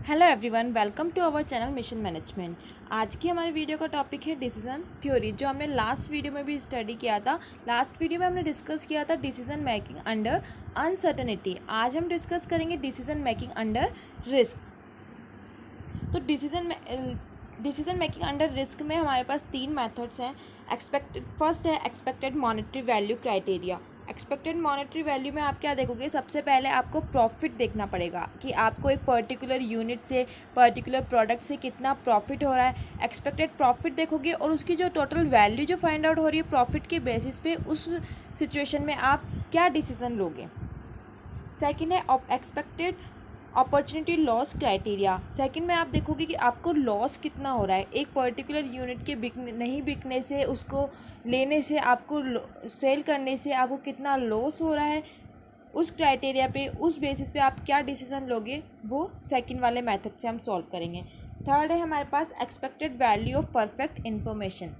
Hello everyone, welcome to our channel mission management. आज की हमारे वीडियो का टॉपिक है डिसीजन थ्योरी, जो हमने लास्ट वीडियो में भी स्टडी किया था। लास्ट वीडियो में हमने डिस्कस किया था डिसीजन मेकिंग अंडर अनसर्टेनिटी। आज हम डिस्कस करेंगे डिसीजन मेकिंग अंडर रिस्क। तो डिसीजन मेकिंग अंडर रिस्क में हमारे पास तीन मेथड्स हैं। फर्स्ट है expected monetary value criteria. Expected monetary value में आप क्या देखोगे, सबसे पहले आपको प्रॉफिट देखना पड़ेगा कि आपको एक पर्टिकुलर यूनिट से, पर्टिकुलर प्रोडक्ट से कितना प्रॉफिट हो रहा है। एक्सपेक्टेड प्रॉफिट देखोगे और उसकी जो टोटल वैल्यू जो फाइंड आउट हो रही है प्रॉफिट के बेसिस पे, उस सिचुएशन में आप क्या डिसीजन लोगे। सेकंड है expected opportunity loss criteria. Second में आप देखोगे कि आपको लॉस कितना हो रहा है। एक पर्टिकुलर यूनिट के नहीं बिकने से, उसको लेने से, आपको सेल करने से आपको कितना लॉस हो रहा है, उस क्राइटेरिया पे, उस बेसिस पे आप क्या डिसीजन लोगे, वो सेकंड वाले मेथड से हम सॉल्व करेंगे। थर्ड है हमारे पास expected value of perfect information.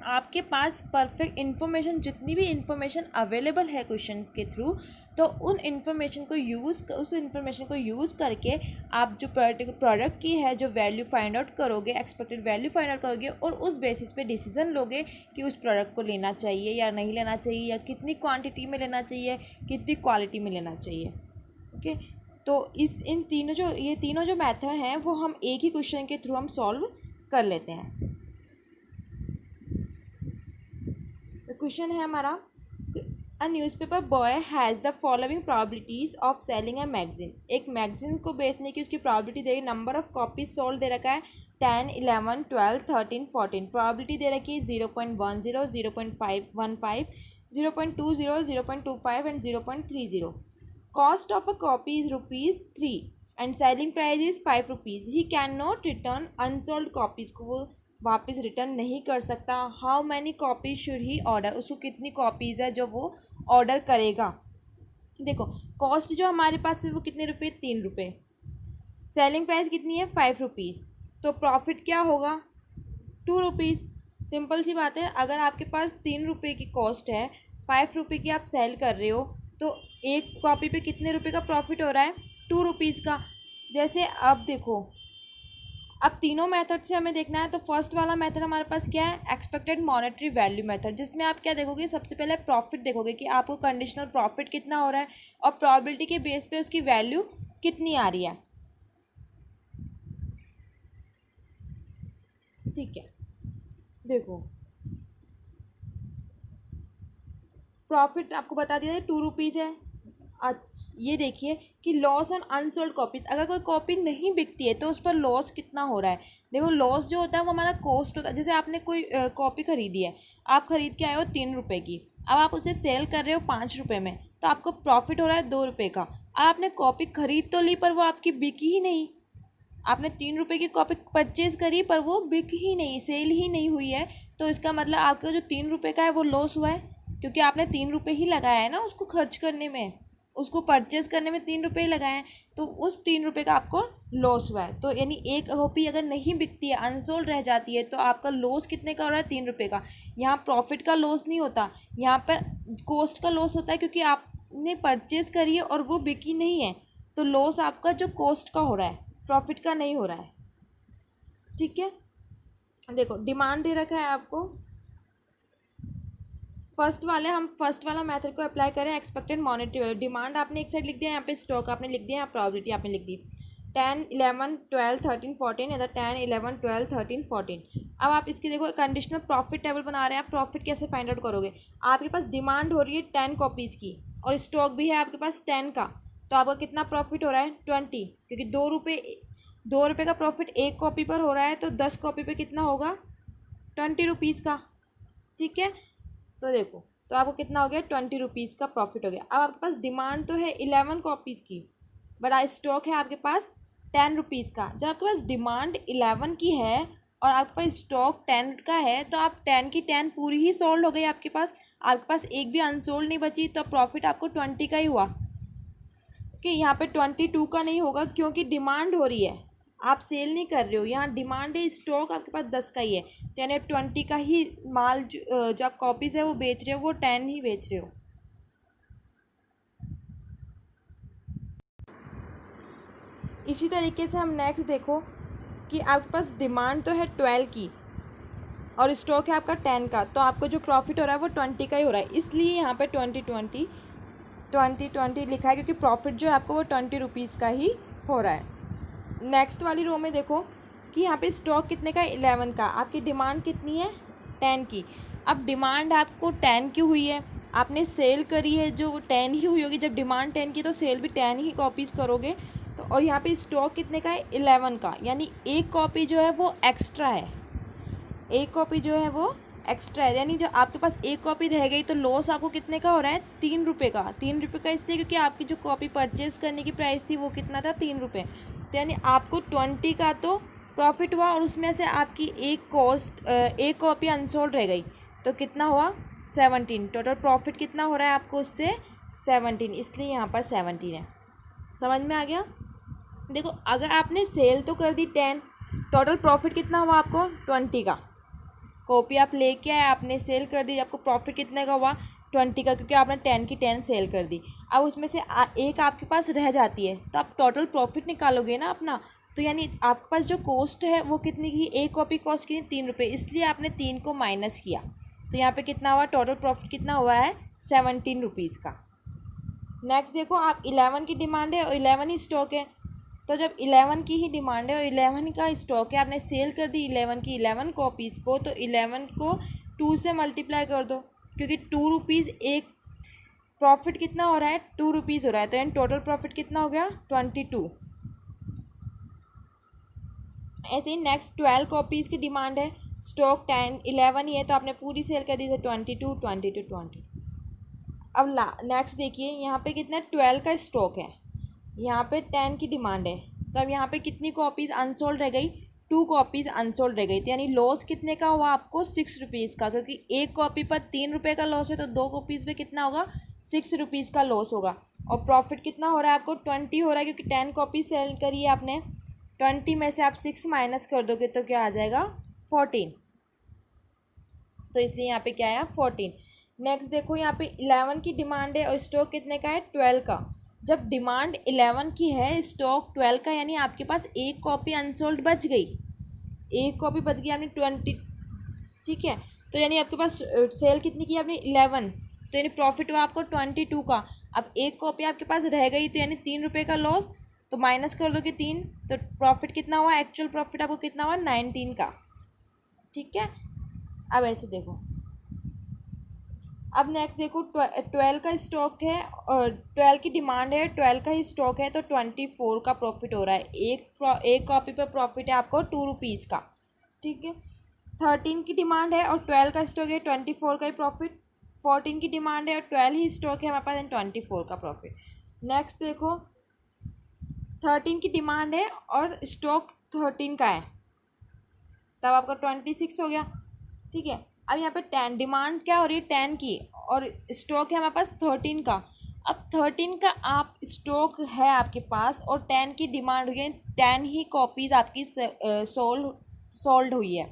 आपके पास परफेक्ट इन्फॉर्मेशन, जितनी भी इन्फॉर्मेशन अवेलेबल है क्वेश्चंस के थ्रू, तो उस इन्फॉर्मेशन को यूज़ करके आप जो प्रोडक्ट की है जो वैल्यू फाइंड आउट करोगे, एक्सपेक्टेड वैल्यू फाइंड आउट करोगे और उस बेसिस पे डिसीजन लोगे कि उस प्रोडक्ट को लेना चाहिए या नहीं लेना चाहिए, या कितनी क्वांटिटी में लेना चाहिए, कितनी क्वालिटी में लेना चाहिए। ओके, तो ये तीनों जो मेथड हैं वो हम एक ही क्वेश्चन के थ्रू हम सॉल्व कर लेते हैं। क्वेश्चन है हमारा, a newspaper boy has the following probabilities of selling a magazine. एक मैगजीन को बेचने की उसकी प्रॉबिलिटी दे रही, नंबर ऑफ कॉपीज सोल्ड दे रखा है 10, 11, 12, 13, 14। प्रॉबिलिटी दे रखी है 0.10, 0.515, 0.20, 0.25 and 0.30। Cost of a copy is ₹3 and selling price is ₹5। He can not return unsold copies को वो वापस रिटर्न नहीं कर सकता। How many copies should he order, उसको कितनी कॉपीज़ है जो वो ऑर्डर करेगा। देखो, कॉस्ट जो हमारे पास है वो कितने रुपये, ₹3। सेलिंग प्राइस कितनी है, ₹5। तो प्रॉफिट क्या होगा, ₹2। सिंपल सी बात है, अगर आपके पास ₹3 की कॉस्ट है, ₹5 की आप सेल कर रहे हो, तो एक कॉपी पे कितने रुपए का प्रॉफिट हो रहा है, ₹2 का। जैसे अब देखो, अब तीनों मेथड से हमें देखना है। तो फर्स्ट वाला मेथड हमारे पास क्या है, एक्सपेक्टेड मॉनेटरी वैल्यू मेथड, जिसमें आप क्या देखोगे, सबसे पहले प्रॉफिट देखोगे कि आपको कंडीशनल प्रॉफिट कितना हो रहा है और प्रोबेबिलिटी के बेस पे उसकी वैल्यू कितनी आ रही है। ठीक है, देखो प्रॉफिट आपको बता दिया है ₹2 है। ये देखिए कि लॉस ऑन अनसोल्ड कॉपीज़, अगर कोई कॉपी नहीं बिकती है तो उस पर लॉस कितना हो रहा है। देखो, लॉस जो होता है वो हमारा कॉस्ट होता है। जैसे आपने कोई कॉपी खरीदी है, आप खरीद के आए हो ₹3 की, अब आप उसे सेल कर रहे हो ₹5 में, तो आपको प्रॉफिट हो रहा है ₹2 का। अब आपने कॉपी खरीद तो ली पर वो आपकी बिकी ही नहीं। आपने ₹3 की कॉपी परचेज करी पर वो बिक ही नहीं, सेल ही नहीं हुई है, तो इसका मतलब आपका जो ₹3 का है वो लॉस हुआ है, क्योंकि आपने ₹3 ही लगाया है ना उसको खर्च करने में, उसको परचेज करने में ₹3 ही लगाए हैं, तो उस ₹3 का आपको लॉस हुआ है। तो यानी एक कॉपी अगर नहीं बिकती है, अनसोल्ड रह जाती है, तो आपका लॉस कितने का हो रहा है, ₹3 का। यहाँ प्रॉफिट का लॉस नहीं होता, यहाँ पर कॉस्ट का लॉस होता है, क्योंकि आपने परचेज करी है और वो बिकी नहीं है, तो लॉस आपका जो कॉस्ट का हो रहा है, प्रॉफिट का नहीं हो रहा है। ठीक है, देखो डिमांड दे रखा है आपको। फर्स्ट वाला मेथड को अप्लाई करें, एक्सपेक्टेड मॉनेटरी वैल्यू। डिमांड आपने एक साइड लिख दिया, यहाँ पे स्टॉक आपने लिख दिया, यहाँ प्रॉबिलिटी आपने लिख दी 10, 11, 12, 13, 14, या 10, 11, 12, 13, 14। अब आप इसकी देखो कंडीशनल प्रॉफिट टेबल बना रहे हैं। आप प्रॉफिट कैसे फाइंड आउट करोगे, आपके पास डिमांड हो रही है 10 कॉपीज़ की और स्टॉक भी है आपके पास 10 का, तो आपका कितना प्रॉफिट हो रहा है, 20, क्योंकि ₹2 का प्रॉफिट एक कॉपी पर हो रहा है, तो 10 कॉपी पर कितना होगा, ₹20 का। ठीक है, तो देखो, तो आपको कितना हो गया, ₹20 का प्रॉफिट हो गया। अब आपके पास डिमांड तो है 11 कॉपीज़ की, बड़ा स्टॉक है आपके पास ₹10 का। जब आपके पास डिमांड 11 की है और आपके पास स्टॉक 10 का है, तो आप 10 की 10 पूरी ही सोल्ड हो गई आपके पास एक भी अनसोल्ड नहीं बची, तो प्रॉफिट आपको 20 का ही हुआ। कि यहाँ पे 22 का नहीं होगा, क्योंकि डिमांड हो रही है, आप सेल नहीं कर रहे हो। यहाँ डिमांड है, स्टॉक आपके पास 10 का ही है, तो यानी 20 का ही माल जो आप कॉपीज़ है वो बेच रहे हो, वो 10 ही बेच रहे हो। इसी तरीके से हम नेक्स्ट देखो कि आपके पास डिमांड तो है 12 की और स्टॉक है आपका 10 का, तो आपको जो प्रॉफिट हो रहा है वो 20 का ही हो रहा है, इसलिए यहाँ पे 20 लिखा है, क्योंकि प्रॉफिट जो है आपको वो 20 रुपीज़ का ही हो रहा है। नेक्स्ट वाली रो में देखो कि यहाँ पे स्टॉक कितने का, 11 का। आपकी डिमांड कितनी है, 10 की। अब डिमांड आपको 10 की हुई है, आपने सेल करी है जो 10 ही हुई होगी। जब डिमांड 10 की तो सेल भी 10 ही कॉपीज़ करोगे। तो और यहाँ पे स्टॉक कितने का है, 11 का, यानी एक कॉपी जो है वो एक्स्ट्रा है, एक कॉपी जो है वो एक्स्ट्रा है। यानी जो आपके पास एक कॉपी रह गई तो लॉस आपको कितने का हो रहा है, 3 रुपये का। 3 रुपये का इसलिए क्योंकि आपकी जो कॉपी परचेज़ करने की प्राइस थी वो कितना था, 3 रुपये। तो यानी आपको 20 का तो प्रॉफिट हुआ, और उसमें से आपकी एक कॉपी अनसोल्ड रह गई, तो कितना हुआ, 17। टोटल प्रॉफिट कितना हो रहा है आपको उससे, 17, इसलिए यहाँ पर 17 है। समझ में आ गया। देखो अगर आपने सेल तो कर दी 10, टोटल प्रॉफिट कितना हुआ आपको, 20 का। कॉपी आप लेके आए, आपने सेल कर दी, आपको प्रॉफिट कितने का हुआ, 20 का, क्योंकि आपने 10 की 10 सेल कर दी। अब उसमें से एक आपके पास रह जाती है, तो आप टोटल प्रॉफिट निकालोगे ना अपना। तो यानी आपके पास जो कॉस्ट है वो कितनी की, एक कॉपी कॉस्ट की 3 रुपये, इसलिए आपने 3 को माइनस किया। तो यहाँ पे कितना हुआ, टोटल प्रॉफिट कितना हुआ है, 17 रुपीज़ का। नेक्स्ट देखो, आप 11 की डिमांड है और 11 ही स्टॉक है। तो जब 11 की ही डिमांड है और 11 का स्टॉक है, आपने सेल कर दी 11 की 11 कॉपीज़ को, तो 11 को 2 से मल्टीप्लाई कर दो, क्योंकि 2 रुपीज़ एक प्रॉफिट कितना हो रहा है, 2 रुपीज़ हो रहा है। तो यानी टोटल प्रॉफिट कितना हो गया, 22। ऐसे ही नेक्स्ट 12 कॉपीज़ की डिमांड है, स्टॉक 11 ही है, तो आपने पूरी सेल कर दी, जैसे 22। अब नेक्स्ट देखिए, यहाँ पे कितना 12 का स्टॉक है, यहाँ पे 10 की डिमांड है, तो अब यहाँ पे कितनी कॉपीज़ अनसोल्ड रह गई, 2 कॉपीज़ अनसोल्ड रह गई। तो यानी लॉस कितने का हुआ आपको, 6 रुपीज़ का, क्योंकि एक कॉपी पर 3 रुपये का लॉस है, तो 2 कॉपीज़ पे कितना होगा, 6 रुपीज़ का लॉस होगा। और प्रॉफिट कितना हो रहा है आपको, 20 हो रहा है, क्योंकि 10 कॉपी सेल करी है आपने। 20 में से आप 6 माइनस कर दोगे तो क्या आ जाएगा, 14। तो इसलिए यहाँ पे क्या आया, 14। नेक्स्ट देखो, यहाँ पे 11 की डिमांड है और स्टॉक कितने का है, 12 का। जब डिमांड 11 की है, स्टॉक 12 का, यानी आपके पास एक कॉपी अनसोल्ड बच गई, एक कॉपी बच गई आपने 20, ठीक है। तो यानी आपके पास सेल कितनी की आपने, 11, तो यानी प्रॉफिट हुआ आपको 22 का। अब एक कॉपी आपके पास रह गई, तो यानी 3 रुपये का लॉस, तो माइनस कर दोगे 3, तो प्रॉफिट कितना हुआ, एक्चुअल प्रॉफिट आपको कितना हुआ, 19 का, ठीक है। अब ऐसे देखो, अब नेक्स्ट देखो, 12 का स्टॉक है और 12 की डिमांड है, 12 का ही स्टॉक है, तो 24 का प्रॉफिट हो रहा है। एक कॉपी पर प्रॉफिट है आपको 2 रुपीज़ का, ठीक है। 13 की डिमांड है और 12 का स्टॉक है, 24 का ही प्रॉफिट। 14 की डिमांड है और 12 ही स्टॉक है हमारे पास, 24 का प्रॉफिट। नेक्स्ट देखो, 13 की डिमांड है और स्टॉक 13 का है, तब आपका 26 हो गया, ठीक है। अब यहाँ पे 10 डिमांड क्या हो रही है, 10 की, और स्टॉक है हमारे पास 13 का। अब 13 का आप स्टॉक है आपके पास और 10 की डिमांड हुई है, 10 ही कॉपीज़ आपकी सोल्ड हुई है,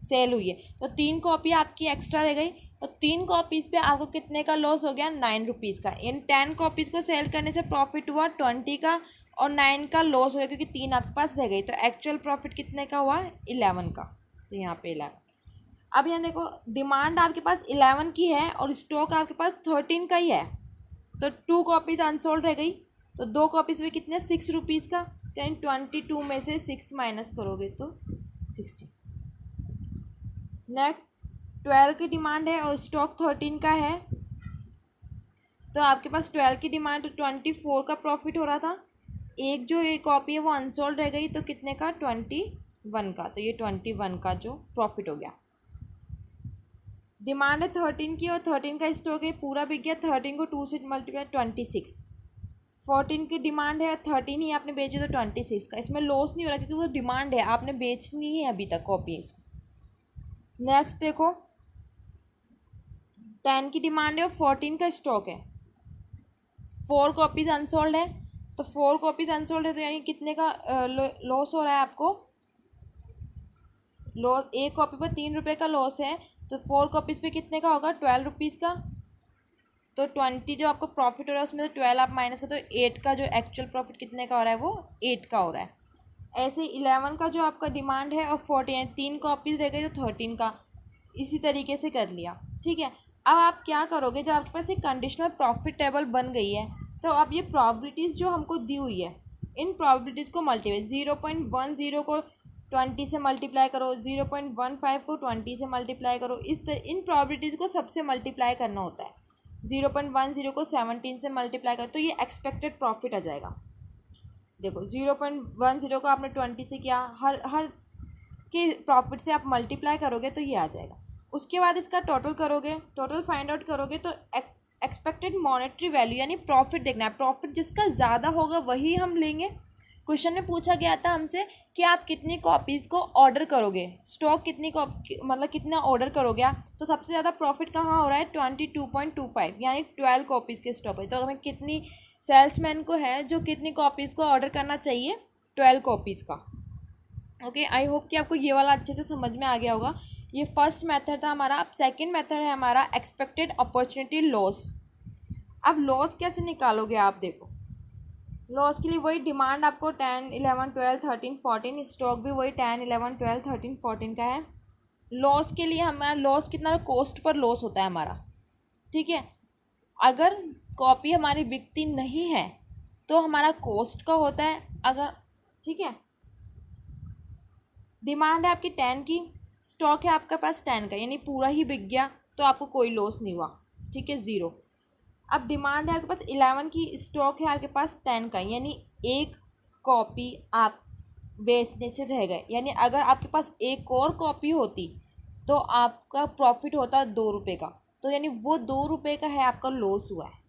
सेल हुई है, तो 3 कॉपी आपकी एक्स्ट्रा रह गई। तो 3 कॉपीज़ पे आपको कितने का लॉस हो गया, 9 रुपीज़ का। इन 10 कॉपीज़ को सेल करने से प्रॉफिट हुआ 20 का और 9 का लॉस हो गया, क्योंकि 3 आपके पास रह गई। तो एक्चुअल प्रॉफिट कितने का हुआ, 11 का। तो यहाँ पे 11। अब यहाँ देखो, डिमांड आपके पास 11 की है और स्टॉक आपके पास 13 का ही है, तो 2 कॉपीज़ अनसोल्ड रह गई, तो 2 कॉपीज़ में कितने, 6 रुपीज़ का। तो यानी 22 में से 6 माइनस करोगे तो 60। नेक्स्ट 12 की डिमांड है और स्टॉक 13 का है, तो आपके पास 12 की डिमांड, तो 24 का प्रॉफिट हो रहा था। एक जो ये कॉपी है वो अनसोल्ड रह गई, तो कितने का, 21 का। तो ये 21 का जो प्रॉफिट हो गया। डिमांड है 13 की और 13 का स्टॉक है, पूरा बिक गया। 13 को 2 से मल्टीप्लाई, 26। 14 की डिमांड है, 13 ही आपने बेची, तो 26 का। इसमें लॉस नहीं हो रहा, क्योंकि वो डिमांड है, आपने बेचनी है अभी तक कॉपी इसको। नेक्स्ट देखो, 10 की डिमांड है और 14 का स्टॉक है, 4 कॉपीज़ अनसोल्ड है, तो 4 कॉपीज़ अनसोल्ड है, तो यानी कितने का लॉस हो रहा है आपको, लॉस एक कॉपी पर 3 रुपये का लॉस है, तो 4 कॉपीज़ पे कितने का होगा, 12 रुपीज़ का। तो 20 जो आपको प्रॉफिट हो रहा है उसमें से 12 आप माइनस करते हो, 8 का जो एक्चुअल प्रॉफिट कितने का हो रहा है वो 8 का हो रहा है। ऐसे 11 का जो आपका डिमांड है और 14 3 कॉपीज़ रह गई तो 13 का, इसी तरीके से कर लिया। ठीक है, अब आप क्या करोगे, जब आपके पास एक कंडीशनल प्रॉफिट टेबल बन गई है तो अब ये प्रॉबिलिटीज़ जो हमको दी हुई है इन प्रॉबिलिटीज़ को मल्टीप्लाई 0.10 को 20 से मल्टीप्लाई करो, 0.15 को 20 से मल्टीप्लाई करो, इन प्रॉबिलिटीज़ को सबसे मल्टीप्लाई करना होता है। 0.10 को 17 से मल्टीप्लाई करो तो ये एक्सपेक्टेड प्रॉफिट आ जाएगा। देखो 0.10 को आपने 20 से किया, हर के प्रॉफिट से आप मल्टीप्लाई करोगे तो ये आ जाएगा। उसके बाद इसका टोटल करोगे, टोटल फाइंड आउट करोगे तो एक्सपेक्टेड मॉनेटरी वैल्यू यानी प्रॉफिट देखना है। प्रॉफिट जिसका ज़्यादा होगा वही हम लेंगे। क्वेश्चन में पूछा गया था हमसे कि आप कितनी कॉपीज़ को ऑर्डर करोगे, स्टॉक कितनी कॉपी मतलब कितना ऑर्डर करोगे आप, तो सबसे ज़्यादा प्रॉफिट कहाँ हो रहा है 22.25 यानी 12 कॉपीज़ के स्टॉक है। तो हमें कितनी सेल्समैन को है जो कितनी कॉपीज़ को ऑर्डर करना चाहिए 12 कॉपीज़ का। ओके, आई होप कि आपको ये वाला अच्छे से समझ में आ गया होगा। ये फर्स्ट मेथड था हमारा। अब सेकंड मेथड है हमारा एक्सपेक्टेड अपॉर्चुनिटी लॉस। अब लॉस कैसे निकालोगे आप, देखो लॉस के लिए वही डिमांड आपको 10 11 12 13 14, स्टॉक भी वही 10 11 12 13 14 का है। लॉस के लिए हमारा लॉस कितना, कॉस्ट पर लॉस होता है हमारा। ठीक है, अगर कॉपी हमारी बिकती नहीं है तो हमारा कॉस्ट का होता है। अगर ठीक है, डिमांड है आपकी 10 की, स्टॉक है आपके पास 10 का यानी पूरा ही बिक गया तो आपको कोई लॉस नहीं हुआ। ठीक है, 0। अब डिमांड है आपके पास 11 की, स्टॉक है आपके पास 10 का यानी एक कॉपी आप बेचने से रह गए, यानी अगर आपके पास एक और कॉपी होती तो आपका प्रॉफिट होता 2 रुपये का, तो यानी वो 2 रुपये का है आपका लॉस हुआ है।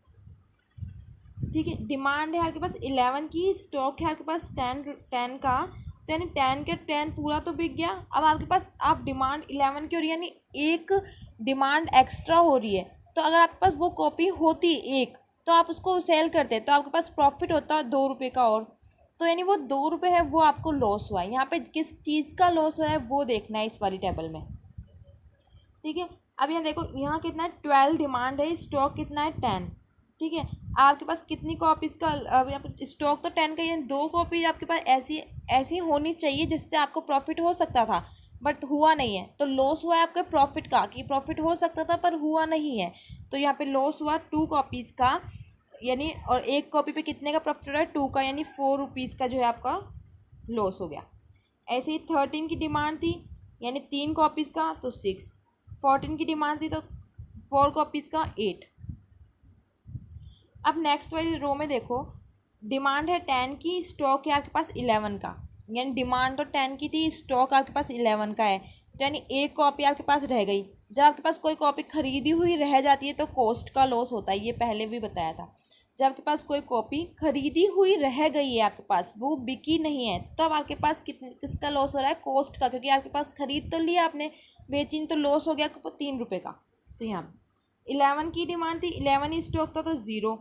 ठीक है, डिमांड है आपके पास 11 की, स्टॉक है आपके पास 10 का, तो यानी 10 के 10 पूरा तो बिक गया। अब आपके पास आप डिमांड 11 की हो रही है यानी एक डिमांड एक्स्ट्रा हो रही है, तो अगर आपके पास वो कॉपी होती एक तो आप उसको सेल करते तो आपके पास प्रॉफिट होता 2 रुपये का और, तो यानी वो 2 रुपये है वो आपको लॉस हुआ है। यहाँ पे किस चीज़ का लॉस हो रहा है वो देखना है इस वाली टेबल में। ठीक है, अब यहाँ देखो यहाँ कितना है 12 डिमांड है, स्टॉक कितना है 10। ठीक है, आपके पास कितनी कॉपीज़ का स्टॉक तो 10 का, यानी 2 कॉपी आपके पास ऐसी ऐसी होनी चाहिए जिससे आपको प्रॉफिट हो सकता था बट हुआ नहीं है, तो लॉस हुआ है आपके प्रॉफिट का कि प्रॉफिट हो सकता था पर हुआ नहीं है, तो यहाँ पे लॉस हुआ 2 कॉपीज़ का यानी, और एक कॉपी पे कितने का प्रॉफिट हो रहा है 2 का यानी 4 रुपीज़ का जो है आपका लॉस हो गया। ऐसे ही 13 की डिमांड थी यानी 3 कॉपीज़ का तो 6, 14 की डिमांड थी तो 4 कॉपीज़ का 8। अब नेक्स्ट वाली रो में देखो, डिमांड है 10 की, स्टॉक है आपके पास 11 का, यानी डिमांड तो 10 की थी, स्टॉक आपके पास 11 का है, तो यानी एक कॉपी आपके पास रह गई। जब आपके पास कोई कॉपी खरीदी हुई रह जाती है तो कॉस्ट का लॉस होता है, ये पहले भी बताया था। जब आपके पास कोई कॉपी खरीदी हुई रह गई है आपके पास, वो बिकी नहीं है, तब आपके पास किसका लॉस हो रहा है, कॉस्ट का, क्योंकि आपके पास खरीद तो लिया आपने, बेची तो लॉस हो गया आपको 3 रुपये का। तो यहाँ 11 की डिमांड थी, 11 ही स्टॉक था तो 0।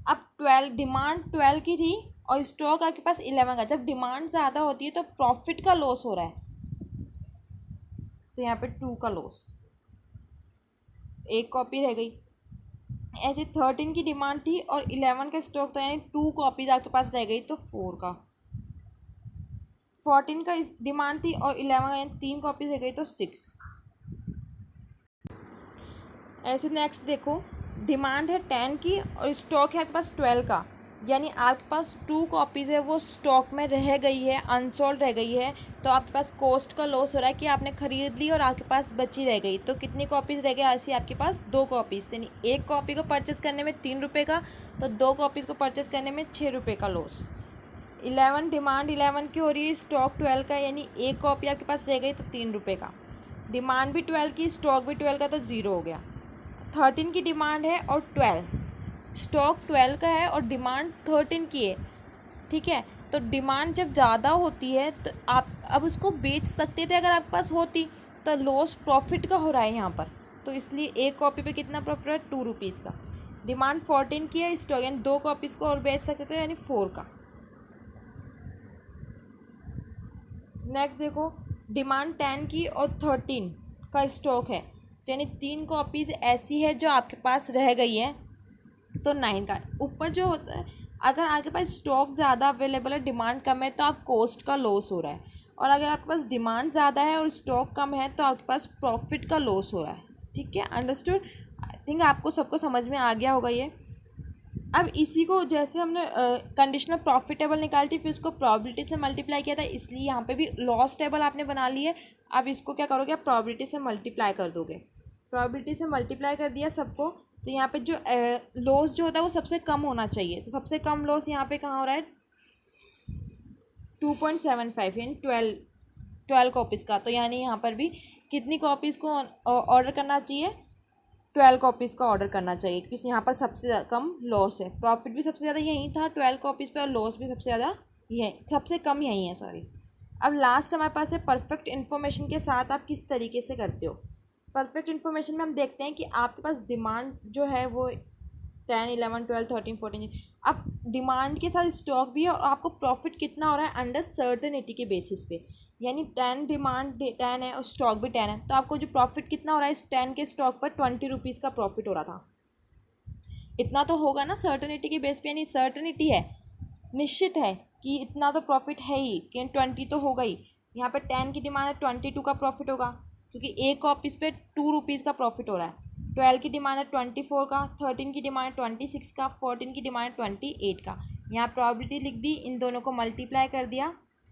अब 12 डिमांड 12 की थी और स्टॉक आपके पास 11 का, जब डिमांड ज़्यादा होती है तो प्रॉफिट का लॉस हो रहा है, तो यहाँ पे 2 का लॉस, एक कॉपी रह गई। ऐसे 13 की डिमांड थी और 11 का स्टॉक था यानी 2 कॉपीज आपके पास रह गई तो 4 का। 14 का डिमांड थी और 11 का यानी 3 कॉपीज रह गई तो 6। ऐसे नेक्स्ट देखो, डिमांड है 10 की और स्टॉक है आपके पास 12 का, यानी आपके पास 2 कॉपीज़ है वो स्टॉक में रह गई है, अनसोल्ड रह गई है, तो आपके पास कॉस्ट का लॉस हो रहा है कि आपने ख़रीद ली और आपके पास बची रह गई। तो कितनी कॉपीज़ रह गई, ऐसी आपके पास 2 कॉपीज़, यानी एक कॉपी को परचेज़ करने में 3 रुपये का, तो 2 कॉपीज़ को परचेज़ करने में 6 रुपये का लॉस। 11 डिमांड 11 की हो रही है, स्टॉक 12 का, यानी एक कॉपी आपके पास रह गई तो 3 रुपये का। डिमांड भी 12 की, स्टॉक भी 12 का, तो 0 हो गया। 13 की डिमांड है और 12, स्टॉक 12 का है और डिमांड 13 की है। ठीक है, तो डिमांड जब ज़्यादा होती है तो आप अब उसको बेच सकते थे अगर आपके पास होती, तो लॉस प्रॉफिट का हो रहा है यहाँ पर, तो इसलिए एक कॉपी पे कितना प्रॉफिट है 2 रुपीज़ का। डिमांड 14 की है, स्टॉक यानी 2 कॉपीज़ को और बेच सकते थे यानी 4 का। नेक्स्ट देखो, डिमांड 10 की और 13 का स्टॉक है, तो यानी 3 कॉपीज़ ऐसी है जो आपके पास रह गई है, तो 9 का। ऊपर जो होता है, अगर आपके पास स्टॉक ज़्यादा अवेलेबल है, डिमांड कम है, तो आप कॉस्ट का लॉस हो रहा है, और अगर आपके पास डिमांड ज़्यादा है और स्टॉक कम है तो आपके पास प्रॉफिट का लॉस हो रहा है। ठीक है, अंडरस्टूड। आई थिंक आपको सबको समझ में आ गया होगा ये। अब इसी को जैसे हमने कंडीशनल प्रॉफिटेबल निकाली थी, फिर उसको प्रोबेबिलिटी से मल्टीप्लाई किया था, इसलिए यहाँ पे भी लॉस टेबल आपने बना ली है। अब इसको क्या करोगे, आप प्रोबेबिलिटी से मल्टीप्लाई कर दोगे। प्रोबेबिलिटी से मल्टीप्लाई कर दिया सबको, तो यहाँ पे जो लॉस जो होता है वो सबसे कम होना चाहिए। तो सबसे कम लॉस यहाँ पे कहाँ हो रहा है, 2.75 यानी 12 कॉपीज़ का। तो यानी यहाँ पर भी कितनी कॉपीज़ को ऑर्डर करना चाहिए, 12 कॉपीज़ का ऑर्डर करना चाहिए, क्योंकि यहाँ पर सबसे कम लॉस है। प्रॉफिट भी सबसे ज़्यादा यहीं था 12 कॉपीज़ पे, और लॉस भी सबसे ज़्यादा यहीं, सबसे कम यहीं है, सॉरी। अब लास्ट हमारे पास है परफेक्ट इन्फॉर्मेशन के साथ आप किस तरीके से करते हो। परफेक्ट इन्फॉर्मेशन में हम देखते हैं कि आपके पास डिमांड जो है वो 10, 11, 12, 13, 14, अब डिमांड के साथ स्टॉक भी है, और आपको प्रॉफिट कितना हो रहा है अंडर सर्टेनिटी के बेसिस पे। यानी 10 डिमांड 10 है और स्टॉक भी 10 है, तो आपको जो प्रॉफिट कितना हो रहा है इस 10 के स्टॉक पर, 20 रुपीज़ का प्रॉफिट हो रहा था। इतना तो होगा ना सर्टेनिटी के बेस पे, यानी सर्टेनिटी है, निश्चित है कि इतना तो प्रॉफिट है ही, कि 20 तो होगा ही। यहाँ पे 10 की डिमांड है, 22 का प्रॉफिट होगा, क्योंकि एक कॉपीज़ पे 2 रुपीज़ का प्रॉफिट हो रहा है। 12 की डिमांड है 24 का, 13 की डिमांड है 26 का, 14 की डिमांड है 28 का। यहाँ प्रॉबिलिटी लिख दी, इन दोनों को मल्टीप्लाई कर दिया,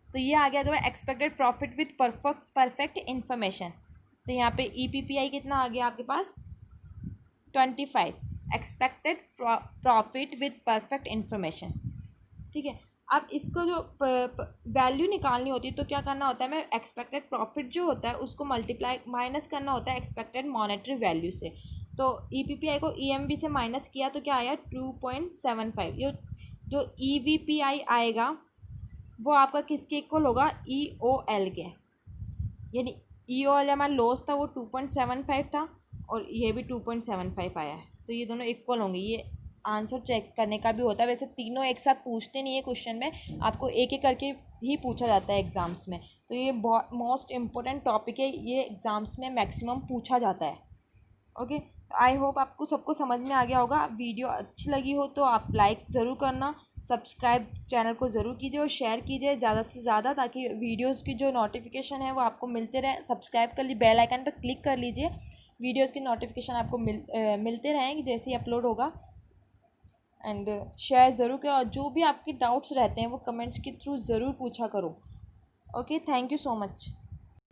तो ये आ गया अगर expected profit with perfect information. तो यहाँ पे EPPI कितना आ गया आपके पास, 25, expected profit with perfect information. ठीक है, अब इसको जो वैल्यू निकालनी होती है तो क्या करना होता है, मैं एक्सपेक्टेड प्रॉफिट जो होता है उसको मल्टीप्लाई माइनस करना होता है एक्सपेक्टेड मॉनेटरी वैल्यू से। तो EPPI को EMV से माइनस किया तो क्या आया, 2.75। ये जो EVPI आएगा वो आपका किसके इक्वल होगा, EOL के। यानी EOL हमारा लॉस था वो 2.75 था, और ये भी 2.75 आया है, तो ये दोनों इक्वल होंगे। ये आंसर चेक करने का भी होता है, वैसे तीनों एक साथ पूछते नहीं है क्वेश्चन में, आपको एक एक करके ही पूछा जाता है एग्ज़ाम्स में। तो ये बहुत मोस्ट इम्पोर्टेंट टॉपिक है, ये एग्ज़ाम्स में मैक्सिमम पूछा जाता है। ओके, आई होप आपको सबको समझ में आ गया होगा। वीडियो अच्छी लगी हो तो आप लाइक ज़रूर करना, सब्सक्राइब चैनल को ज़रूर कीजिए और शेयर कीजिए ज़्यादा से ज़्यादा, ताकि वीडियोज़ की जो नोटिफिकेशन है वो आपको मिलते रहे। सब्सक्राइब कर ली, बेल आइकन पर क्लिक कर लीजिए, वीडियोज़ की नोटिफिकेशन आपको मिलते रहेंगे जैसे ही अपलोड होगा। एंड शेयर ज़रूर करो, और जो भी आपके डाउट्स रहते हैं वो कमेंट्स के थ्रू ज़रूर पूछा करो। Okay, thank you so much.